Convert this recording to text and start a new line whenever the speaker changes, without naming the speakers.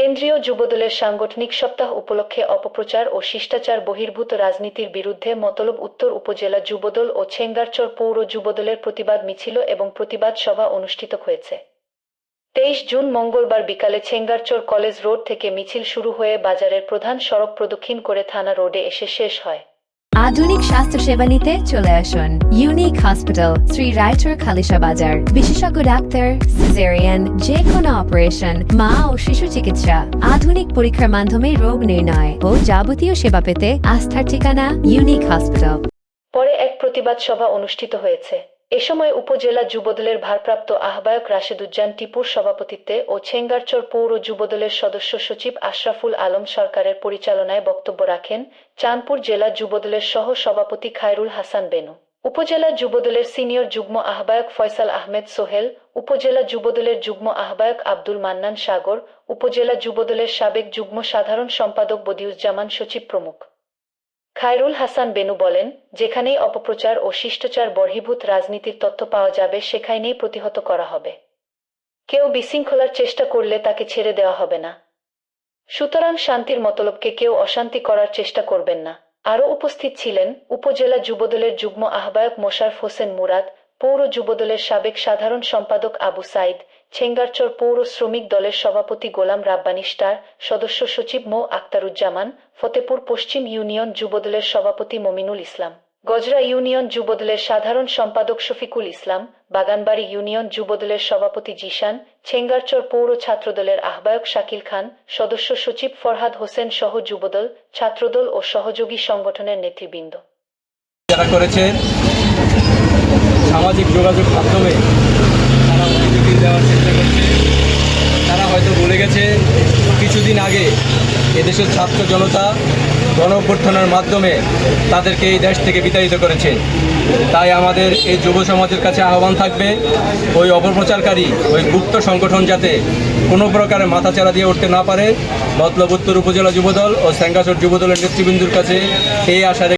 কেন্দ্রীয় যুবদলের সাংগঠনিক সপ্তাহ উপলক্ষে অপপ্রচার ও শিষ্টাচার বহির্ভূত রাজনীতির বিরুদ্ধে মতলব উত্তর উপজেলা যুবদল ও ছেঙ্গারচর পৌর যুবদলের প্রতিবাদ মিছিল এবং প্রতিবাদ সভা অনুষ্ঠিত হয়েছে। 23 জুন মঙ্গলবার বিকালে ছেঙ্গারচর কলেজ রোড থেকে মিছিল শুরু হয়ে বাজারের প্রধান সড়ক প্রদক্ষিণ করে থানা রোডে এসে শেষ হয়।
আধুনিক স্বাস্থ্যসেবা নিতে চলে আসুন ইউনিক হসপিটাল, শ্রী রায়চর খালিশা বাজার। বিশেষজ্ঞ ডাক্তার, সিজারিয়ান, যে কোনো অপারেশন, মা ও শিশু চিকিৎসা, আধুনিক পরীক্ষার মাধ্যমে রোগ নির্ণয় ও যাবতীয় সেবা পেতে আস্থার ঠিকানা ইউনিক হসপিটাল।
পরে এক প্রতিবাদ সভা অনুষ্ঠিত হয়েছে। এ সময় উপজেলা যুবদলের ভারপ্রাপ্ত আহ্বায়ক রাশেদুজ্জামান টিপুর সভাপতিত্বে ও ছেঙ্গারচর পৌর যুবদলের সদস্য সচিব আশরাফুল আলম সরকারের পরিচালনায় বক্তব্য রাখেন চাঁদপুর জেলা যুবদলের সহ সভাপতি খায়রুল হাসান বেনু, উপজেলা যুবদলের সিনিয়র যুগ্ম আহ্বায়ক ফয়সাল আহমেদ সোহেল, উপজেলা যুবদলের যুগ্ম আহ্বায়ক আব্দুল মান্নান সাগর, উপজেলা যুবদলের সাবেক যুগ্ম সাধারণ সম্পাদক বদিউজ্জামান সচিব প্রমুখ। খায়রুল হাসান বেনু বলেন, যেখানেই অপপ্রচার ও শিষ্টাচার বহির্ভূত রাজনীতির তথ্য পাওয়া যাবে সেখানেই প্রতিহত করা হবে। কেউ বিশৃঙ্খলার চেষ্টা করলে তাকে ছেড়ে দেওয়া হবে না। সুতরাং শান্তির মতলবকে কেউ অশান্তি করার চেষ্টা করবেন না। আরও উপস্থিত ছিলেন উপজেলা যুবদলের যুগ্ম আহ্বায়ক মোশারফ হোসেন মুরাদ, পৌর যুবদলের সাবেক সাধারণ সম্পাদক আবু সাইদ, ছেঙ্গারচর পৌর শ্রমিক দলের সভাপতি গোলাম রাব্বানী স্টার, সদস্য সচিব মো আক্তারুজ্জামান, ফতেপুর পশ্চিম ইউনিয়ন যুবদলের সভাপতি মমিনুল ইসলাম, গজরা ইউনিয়ন যুবদলের সাধারণ সম্পাদক শফিকুল ইসলাম, বাগানবাড়ি ইউনিয়ন যুবদলের সভাপতি জিশান, ছেঙ্গারচর পৌর ছাত্রদলের আহ্বায়ক শাকিল খান, সদস্য সচিব ফরহাদ হোসেন সহ যুবদল, ছাত্রদল ও সহযোগী সংগঠনের নেতৃবৃন্দ
যারা করেছেন সামাজিক যোগাযোগ মাধ্যমে তারা পরিচিতি দেওয়ার চেষ্টা করছে। তারা হয়তো ভুলে গেছে কিছুদিন আগে এদেশের ছাত্র জনতা গণ অভ্যুত্থানের মাধ্যমে তাদেরকে এই দেশ থেকে বিতাড়িত করেছে। তাই আমাদের এই যুব সমাজের কাছে আহ্বান থাকবে, ওই অপপ্রচারকারী ওই গুপ্ত সংগঠন যাতে কোনো প্রকারে মাথাচাড়া দিয়ে উঠতে না পারে। মতলব উত্তর উপজেলা যুবদল ও ছেঙ্গারচর যুবদলের নেতৃবৃন্দুর কাছে এই আশা